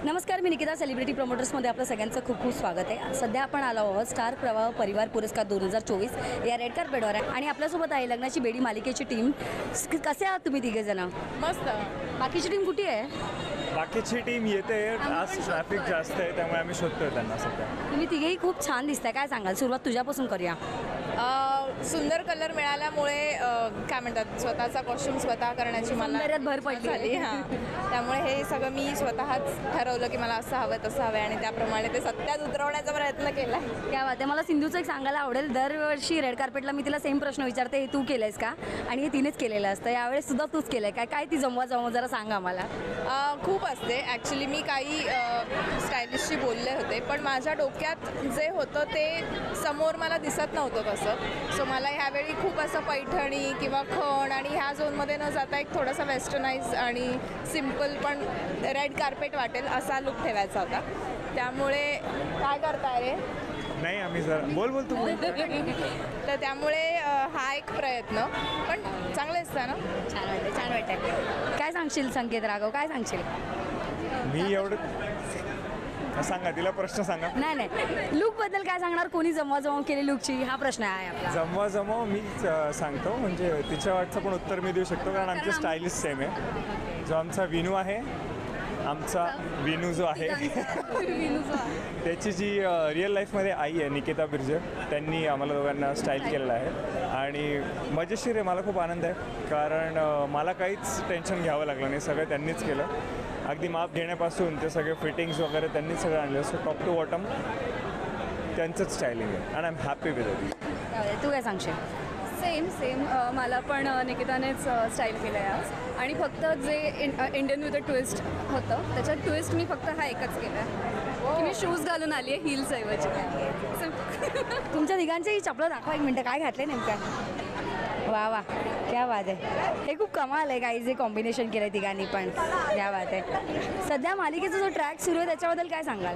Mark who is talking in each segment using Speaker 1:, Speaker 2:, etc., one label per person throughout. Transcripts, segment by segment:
Speaker 1: नमस्कार, मी निकिता. सेलिब्रिटी प्रमोटर्समध्ये आपलं सगळ्यांचं खूप खूप स्वागत आहे. सध्या आपण आलो आहोत स्टार प्रवाह परिवार पुरस्कार 2024 या रेड कार्पेटवर आहे आणि आपल्यासोबत आहे लग्नाची बेडी मालिकेची टीम. कसे आहात तुम्ही तिघे जण?
Speaker 2: मस्त.
Speaker 1: बाकीची टीम कुठे आहे?
Speaker 3: बाकीची टीम येते. आज ट्रॅफिक जास्त आहे त्यामुळे आम्ही शोधतोय त्यांना सध्या.
Speaker 1: तुम्ही तिघेही खूप छान दिसताय. काय सांगाल? सुरुवात तुझ्यापासून करूया.
Speaker 2: सुंदर कलर मिळाल्यामुळे काय म्हणतात, स्वतःचा कॉस्ट्यूम स्वतः करण्याची मला
Speaker 1: सौंदर्यात भर पडली.
Speaker 2: झाली. हां, त्यामुळे हे सगळं मी स्वतःच ठरवलं की मला असं हवं तसं हवं आणि त्याप्रमाणे ते सत्यात उतरवण्याचा प्रयत्न केला.
Speaker 1: क्या बात आहे. मला सिंधूचं एक सांगायला आवडेल. दरवर्षी रेड कार्पेटला मी तिला सेम प्रश्न विचारते, हे तू केलंयस का? आणि हे तिनेच केलेलं असतं. यावेळेस सुद्धा तूच केलं आहे. काय ती जमवा जरा सांगा मला.
Speaker 2: खूप असते ॲक्च्युली. मी काही स्टायलिशशी बोलले होते, पण माझ्या डोक्यात जे होतं ते समोर मला दिसत नव्हतं तसं. सो मला ह्यावेळी खूप असं पैठणी किंवा खण आणि ह्या झोनमध्ये न जाता एक थोडासा वेस्टर्नाइज आणि सिम्पल पण रेड कार्पेट वाटेल असा लुक ठेवायचा होता. त्यामुळे काय करताय रे?
Speaker 3: नाही, आम्ही जरा बोल तू बोल.
Speaker 2: तर त्यामुळे हा एक प्रयत्न, पण चांगलं असतं ना.
Speaker 1: छान वाटतंय. काय सांगशील संकेत राघव? काय सांगशील?
Speaker 3: मी एवढं सांगा, तिला प्रश्न सांगा.
Speaker 1: नाही, लुकबद्दल काय सांगणार? कोणी जमवाजमव केली लुकची? हा प्रश्न आहे आपला.
Speaker 3: जमव मी सांगतो. म्हणजे तिच्या वाटचं पण उत्तर मी देऊ शकतो कारण आमचे स्टायलिस्ट सेम आहे. जो आमचा विनू आहे, आमचा विनू जो आहे त्याची जी रिअल लाईफमध्ये आई आहे निकिता बिर्जे, त्यांनी आम्हाला दोघांना स्टाईल केलेलं आहे आणि मजेशीर आहे. मला खूप आनंद आहे कारण मला काहीच टेन्शन घ्यावं लागलं नाही. सगळं त्यांनीच केलं. अगदी माप घेण्यापासून ते सगळे फिटिंग्स वगैरे त्यांनीच सगळं आणलं. सो टॉप टू बॉटम त्यांचंच स्टायलिंग आहे आणि I am happy with it.
Speaker 1: तू काय सांगशील?
Speaker 4: सेम मला पण निकितानेच स्टाईल केलं आहे आज. आणि फक्त जे इंडियन विथ अ ट्विस्ट होतं त्याच्यात ट्विस्ट मी फक्त हा एकच केला आहे की मी शूज घालून आली आहे हील्सऐवजी.
Speaker 1: तुमच्या तिघांचेही चपलं दाखवा एक मिनटं. काय घातलं नेमकं? वा क्या बात आहे. हे खूप कमाल आहे. काही जे कॉम्बिनेशन केलं आहे तिघांनी पण. क्या बात आहे. सध्या मालिकेचा जो ट्रॅक सुरू आहे त्याच्याबद्दल काय सांगाल?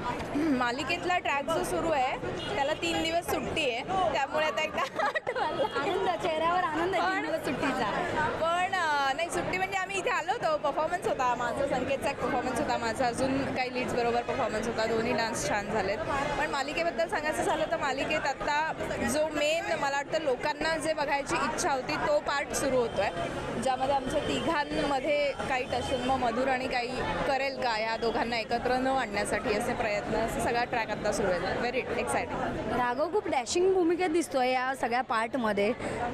Speaker 2: मालिकेतला ट्रॅक जो सुरू आहे त्याला 3 दिवस सुट्टी आहे, त्यामुळे आता एकदा
Speaker 1: आनंद, चेहऱ्यावर आनंद आहे 3 दिवस सुट्टीचा.
Speaker 2: पण नाही, सुट्टी म्हणजे आम्ही इथे आलो होतो. परफॉर्मन्स होता माझा, संकेतचा एक परफॉर्मन्स होता माझा, अजून काही लीड्स बरोबर परफॉर्मन्स होता. दोन्ही डान्स छान झालेत. पण मालिकेबद्दल सांगायचं झालं तर मालिकेत आत्ता जो मेन मला वाटतं लोकांना जे बघायची इच्छा होती तो पार्ट सुरू होतो आहे, ज्यामध्ये आमच्या तिघांमध्ये काही टशन, मग मधुर आणि काही करेल का ह्या दोघांना एकत्र न आणण्यासाठी असे प्रयत्न, असं सगळा ट्रॅक आत्ता सुरू आहे. Very exciting.
Speaker 1: राघव खूप डॅशिंग भूमिकेत दिसतोय या सगळ्या पार्टमध्ये.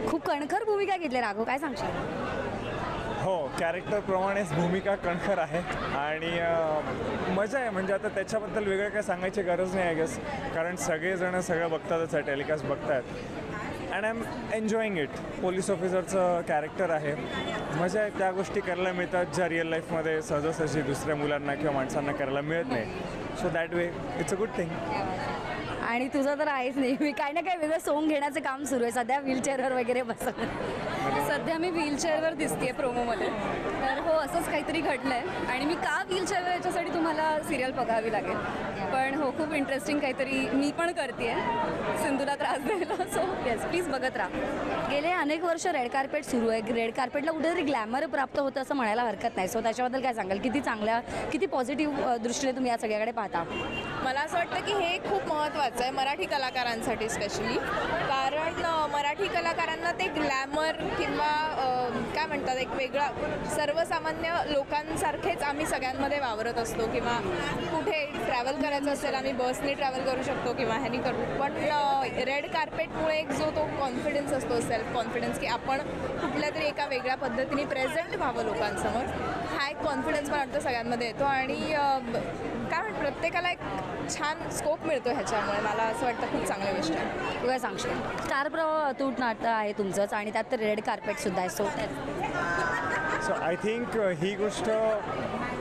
Speaker 1: खूप कणखर भूमिका घेतली. राघव, काय सांगशील?
Speaker 3: हो, कॅरेक्टरप्रमाणेच भूमिका कणखर आहे आणि मजा आहे. म्हणजे आता त्याच्याबद्दल वेगळं काय सांगायची गरज नाही आय गेस, कारण सगळेजणं सगळं बघतातच आहे, टेलिकास्ट बघतायत and I am enjoying it. Police ऑफिसरचं कॅरेक्टर आहे, मजा आहे. त्या गोष्टी करायला मिळतात ज्या रिअल लाईफमध्ये सहजासहजी दुसऱ्या मुलांना किंवा माणसांना करायला मिळत नाही. So that way it's a good thing.
Speaker 1: आणि तुझं तर आहेच नेहमी काही ना काही वेगळं सोंग घेण्याचं काम सुरू आहे सध्या, व्हीलचेअरवर वगैरे बसवून.
Speaker 4: सध्या मी व्हीलचेअरवर दिसते आहे प्रोमोमध्ये. तर हो, असंच काहीतरी घडलं आहे आणि मी का व्हीलचेअरवर याच्यासाठी तुम्हाला सिरियल बघावी लागेल. पण हो, खूप इंटरेस्टिंग काहीतरी मी पण करते आहे सिंधूला त्रास द्यायला. सो येस, प्लीज बघत राहा.
Speaker 1: गेले अनेक वर्ष रेड कार्पेट सुरू आहे. रेड कार्पेटला कुठेतरी ग्लॅमर प्राप्त होतं असं म्हणायला हरकत नाही. सो त्याच्याबद्दल काय सांगाल? किती पॉझिटिव्ह दृष्टीने तुम्ही या सगळ्याकडे पाहता?
Speaker 2: मला असं वाटतं की हे खूप महत्त्वाचं आहे मराठी कलाकारांसाठी स्पेशली, कारण मराठी कलाकारांना ते ग्लॅमर किंवा काय म्हणतात, एक वेगळा सर्वसामान्य लोकांसारखेच आम्ही सगळ्यांमध्ये वावरत असतो. किंवा कुठे ट्रॅव्हल करायचं असेल आम्ही बसने ट्रॅव्हल करू शकतो किंवा ह्यानी करू. पण रेड कार्पेटमुळे एक जो तो कॉन्फिडन्स असतो, सेल्फ कॉन्फिडन्स, की आपण कुठल्या तरी एका वेगळ्या पद्धतीने प्रेझेंट व्हावं लोकांसमोर, हा एक कॉन्फिडन्स मला वाटतं सगळ्यांमध्ये येतो. आणि काय म्हणतो, प्रत्येकाला एक छान स्कोप मिळतो ह्याच्यामुळे. मला असं वाटतं खूप चांगली गोष्ट आहे.
Speaker 1: तू काय सांगशील? स्टार प्रवाह अतूट नातं आहे तुमचंच आणि त्यात रेड कार्पेटसुद्धा आहे. सो
Speaker 3: आय थिंक ही गोष्ट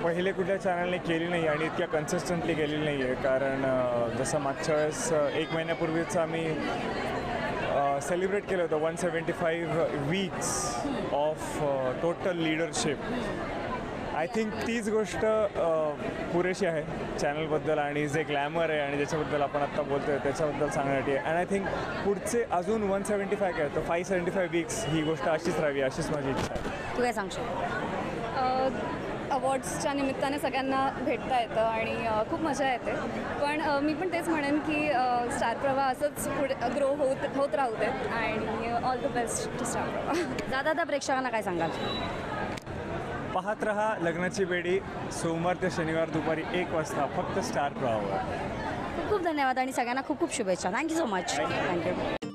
Speaker 3: पहिले कुठल्या चॅनलने केली नाही आणि इतक्या कन्सिस्टंटली केलेली नाही आहे. कारण जसं मागच्या वेळेस 1 महिन्यापूर्वीच आम्ही सेलिब्रेट केलं होतं 175 weeks of total leadership. I think तीच गोष्ट पुरेशी आहे चॅनलबद्दल आणि जे ग्लॅमर आहे आणि ज्याच्याबद्दल आपण आत्ता बोलतो आहे त्याच्याबद्दल सांगण्यासाठी आहे. अँड आय थिंक पुढचे अजून 175 काय तर 575 वीक्स ही गोष्ट अशीच राहावी, अशीच माझी इच्छा आहे.
Speaker 1: तू काय सांगशील?
Speaker 4: अवॉर्ड्सच्या निमित्ताने सगळ्यांना भेटता येतं आणि खूप मजा येते. पण मी पण तेच म्हणेन की स्टार प्रवाह असंच पुढे ग्रो होत राहू देत आणि all the best to Star Pravah.
Speaker 1: दादा प्रेक्षकांना काय सांगाल?
Speaker 3: पाहत रहा लग्नाची बेडी सोमवार ते शनिवार दुपारी 1 वाजता फक्त स्टार प्रवाहावर.
Speaker 1: खूप खूप धन्यवाद आणि सगळ्यांना खूप खूप शुभेच्छा. Thank you so much. थँक्यू.